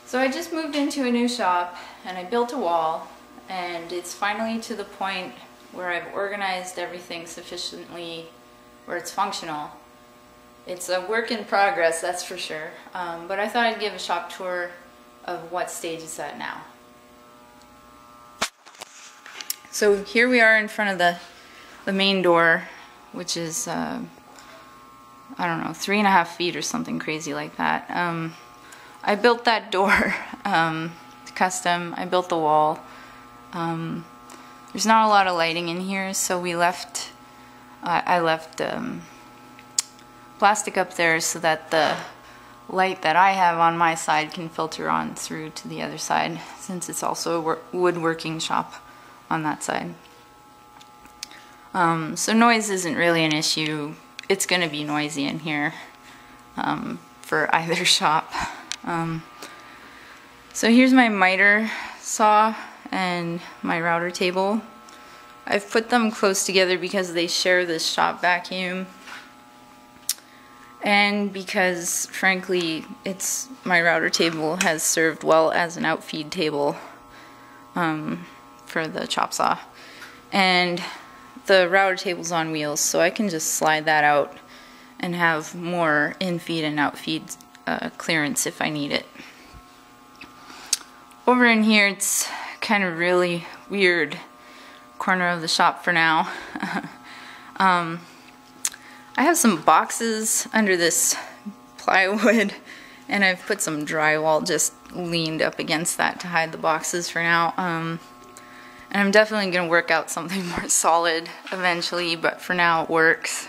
So I just moved into a new shop and I built a wall, and it's finally to the point where I've organized everything sufficiently where it's functional. It's a work in progress, that's for sure, but I thought I'd give a shop tour of what stage it's at now. So here we are in front of the main door, which is, I don't know, 3.5 feet or something crazy like that. I built that door custom. I built the wall. There's not a lot of lighting in here, so I left plastic up there so that the light that I have on my side can filter on through to the other side, since it's also a woodworking shop on that side. So noise isn't really an issue. It's going to be noisy in here for either shop. So here's my miter saw and my router table. I've put them close together because they share this shop vacuum, and because frankly my router table has served well as an outfeed table for the chop saw, and the router table's on wheels, so I can just slide that out and have more in-feed and out-feed clearance if I need it. Over in here, it's kind of really weird corner of the shop for now. I have some boxes under this plywood, and I've put some drywall just leaned up against that to hide the boxes for now. And I'm definitely going to work out something more solid eventually, but for now it works.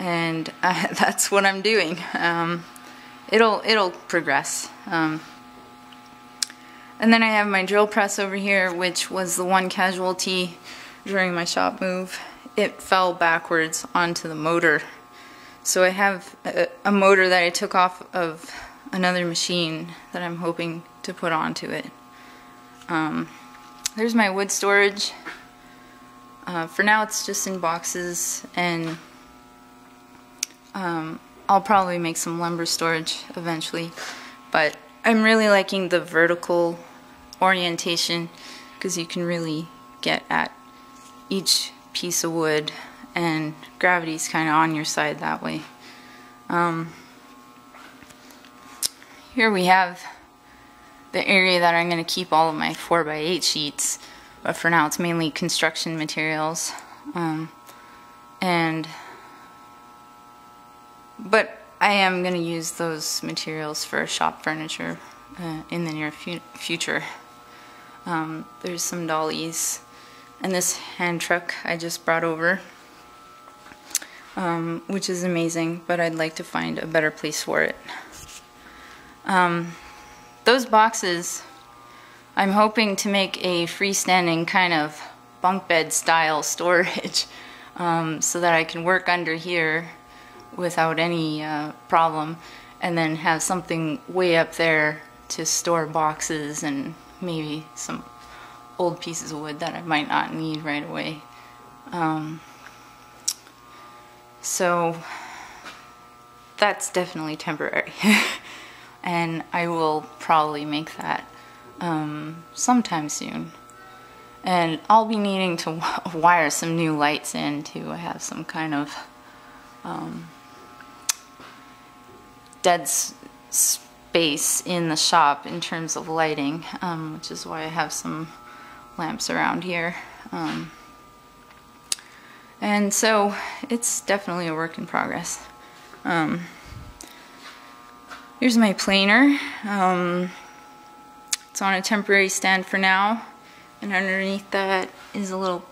And that's what I'm doing. It'll progress. And then I have my drill press over here, which was the one casualty during my shop move. It fell backwards onto the motor. So I have a motor that I took off of another machine that I'm hoping to put onto it. There's my wood storage. For now it's just in boxes, and I'll probably make some lumber storage eventually, but I'm really liking the vertical orientation because you can really get at each piece of wood, and gravity's kind of on your side that way. Here we have the area that I'm going to keep all of my 4x8 sheets, but for now it's mainly construction materials. But I am going to use those materials for shop furniture in the near future. There's some dollies and this hand truck I just brought over, which is amazing, but I'd like to find a better place for it. Those boxes, I'm hoping to make a freestanding kind of bunk bed style storage, so that I can work under here without any problem, and then have something way up there to store boxes and maybe some old pieces of wood that I might not need right away. So that's definitely temporary. And I will probably make that sometime soon. And I'll be needing to wire some new lights in to have some kind of dead space in the shop in terms of lighting, which is why I have some lamps around here. And so it's definitely a work in progress. Here's my planer. It's on a temporary stand for now, and underneath that is a little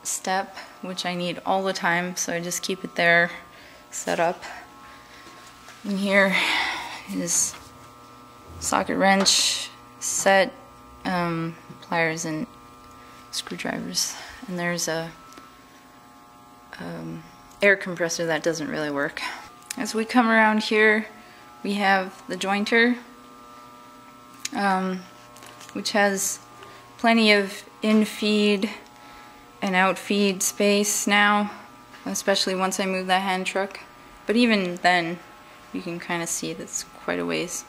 step, which I need all the time, so I just keep it there set up. And here is socket wrench set, pliers and screwdrivers, and there's a air compressor that doesn't really work. As we come around here, we have the jointer, which has plenty of in-feed and out-feed space now, especially once I move that hand truck. But even then, You can kind of see that's quite a ways.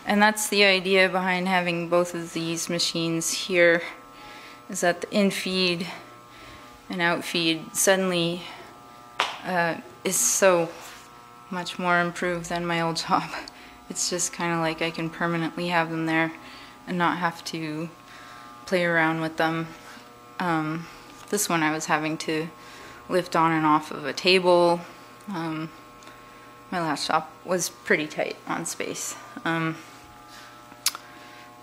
And that's the idea behind having both of these machines here, is that the in-feed and out-feed suddenly is so much more improved than my old shop. It's just kind of like I can permanently have them there and not have to play around with them. This one I was having to lift on and off of a table. My last shop was pretty tight on space.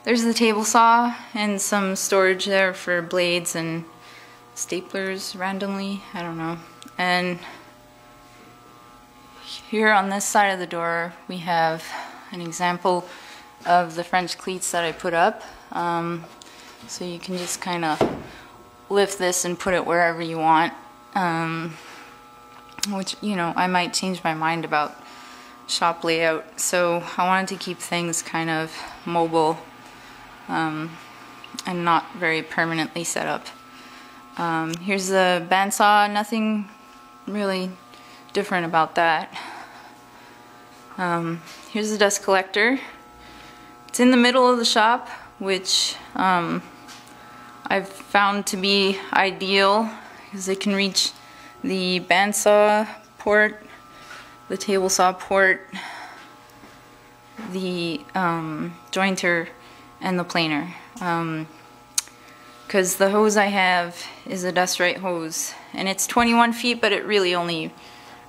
There's the table saw and some storage there for blades and staplers randomly, I don't know. And here on this side of the door we have an example of the French cleats that I put up. So you can just kind of lift this and put it wherever you want. Which, you know, I might change my mind about shop layout. So I wanted to keep things kind of mobile and not very permanently set up. Here's the bandsaw, nothing really different about that. Here's the dust collector. It's in the middle of the shop, which I've found to be ideal because it can reach the bandsaw port, the table saw port, the jointer, and the planer. Because the hose I have is a Dust Right hose, and it's 21 feet, but it really only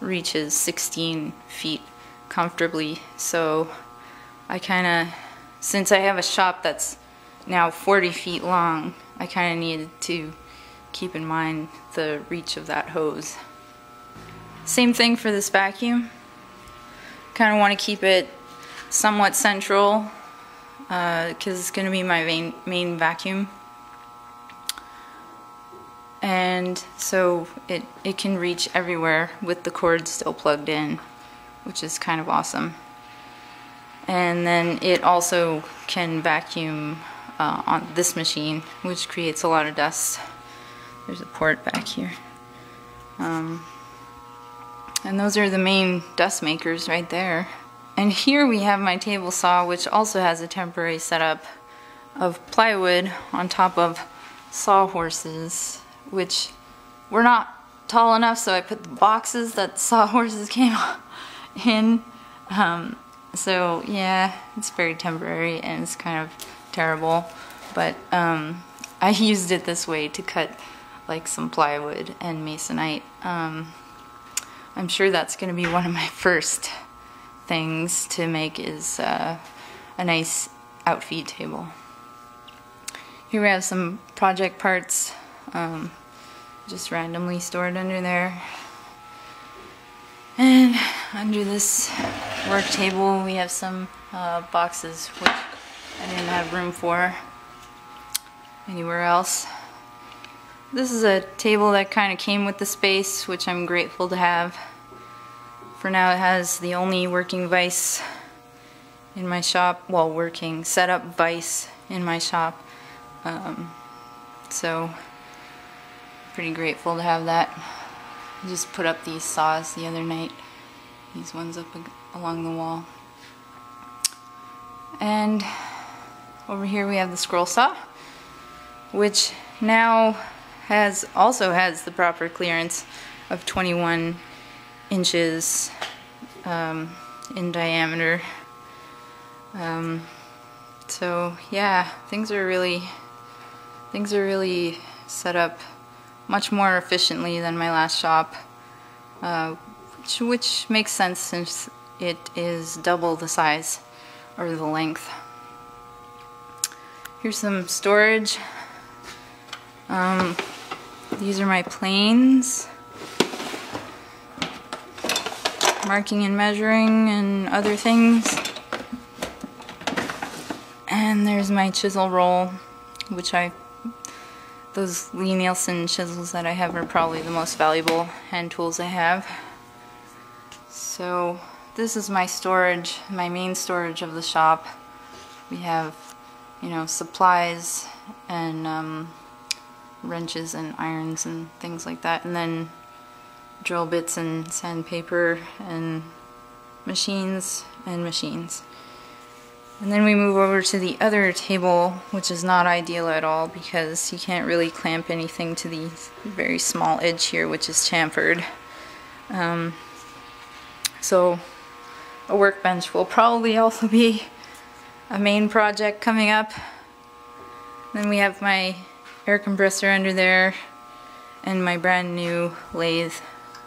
reaches 16 feet comfortably. So I kind of, since I have a shop that's now 40 feet long, I kind of needed to keep in mind the reach of that hose. Same thing for this vacuum. Kind of want to keep it somewhat central because it's going to be my main vacuum. And so it can reach everywhere with the cord still plugged in, which is kind of awesome. And then it also can vacuum on this machine, which creates a lot of dust. There's a port back here. And those are the main dust makers right there. And here we have my table saw, which also has a temporary setup of plywood on top of sawhorses, which were not tall enough, so I put the boxes that the sawhorses came in. So yeah, it's very temporary and it's kind of terrible, but I used it this way to cut like some plywood and masonite. I'm sure that's going to be one of my first things to make is a nice outfeed table. Here we have some project parts just randomly stored under there. And under this work table we have some boxes which I didn't have room for anywhere else. This is a table that kind of came with the space, which I'm grateful to have. For now it has the only working vise in my shop, well, working setup vise in my shop. So pretty grateful to have that. I just put up these saws the other night, these ones up along the wall. And over here we have the scroll saw, which now also has the proper clearance of 21 inches in diameter. So yeah, things are really set up much more efficiently than my last shop, which makes sense since it is double the size or the length. Here's some storage. These are my planes, marking and measuring and other things. And there's my chisel roll, which those Lee Nielsen chisels that I have are probably the most valuable hand tools I have. So this is my storage, my main storage of the shop. We have, you know, supplies and wrenches and irons and things like that, and then drill bits and sandpaper and machines and machines. And then we move over to the other table, which is not ideal at all because you can't really clamp anything to the very small edge here, which is chamfered. So a workbench will probably also be a main project coming up. Then we have my air compressor under there and my brand new lathe,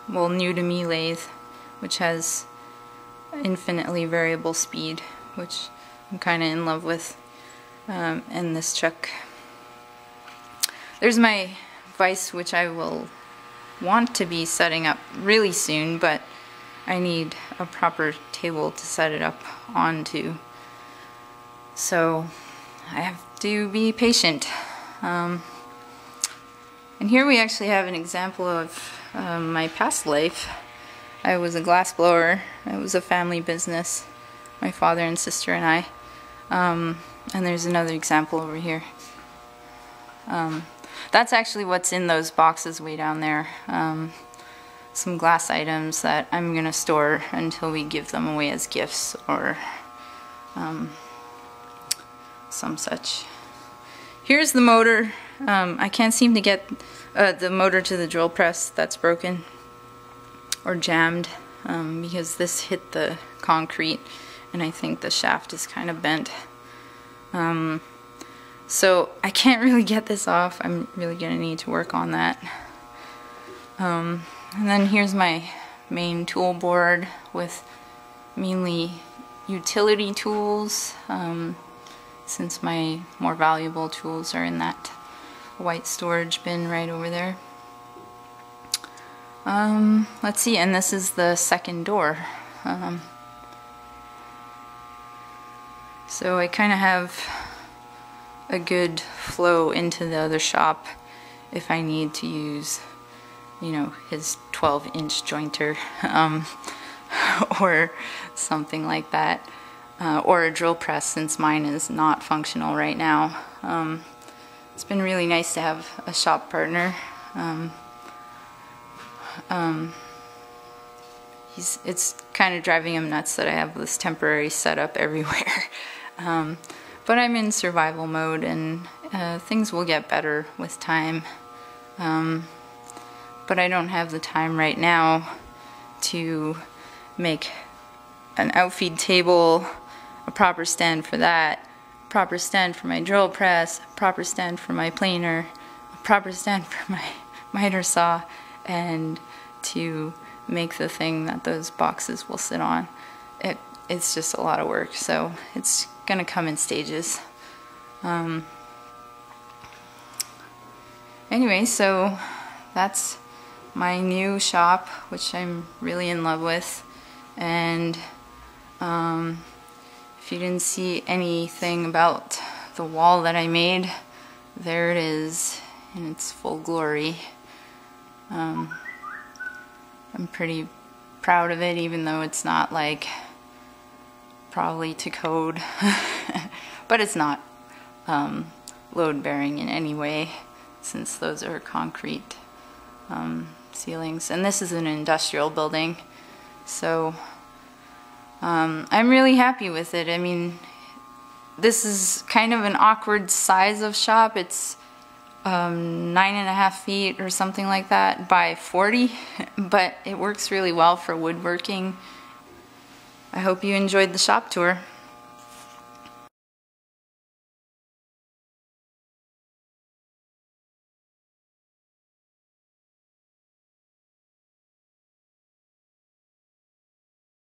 well, new to me lathe, which has infinitely variable speed, which I'm kind of in love with, and this chuck. There's my vise, which I will want to be setting up really soon, but I need a proper table to set it up onto, so I have to be patient. And here we actually have an example of my past life. I was a glass blower. It was a family business, my father and sister and I. And there's another example over here. That's actually what's in those boxes way down there. Some glass items that I'm gonna store until we give them away as gifts or some such. Here's the motor. I can't seem to get the motor to the drill press. That's broken or jammed because this hit the concrete and I think the shaft is kind of bent. So I can't really get this off. I'm really gonna need to work on that. And then here's my main tool board with mainly utility tools, since my more valuable tools are in that white storage bin right over there. Let's see, and this is the second door. So I kind of have a good flow into the other shop if I need to use, you know, his 12-inch jointer or something like that, or a drill press since mine is not functional right now. It's been really nice to have a shop partner. It's kind of driving him nuts that I have this temporary setup everywhere. But I'm in survival mode and things will get better with time. But I don't have the time right now to make an outfeed table, a proper stand for that, proper stand for my drill press, proper stand for my planer, a proper stand for my miter saw, and to make the thing that those boxes will sit on. It's just a lot of work, so it's gonna come in stages. Anyway, so that's my new shop, which I'm really in love with. And if you didn't see anything about the wall that I made, there it is in its full glory. I'm pretty proud of it, even though it's not like probably to code, but it's not load bearing in any way since those are concrete ceilings, and this is an industrial building, so I'm really happy with it. I mean, this is kind of an awkward size of shop. It's 9.5 feet or something like that by 40, but it works really well for woodworking. I hope you enjoyed the shop tour.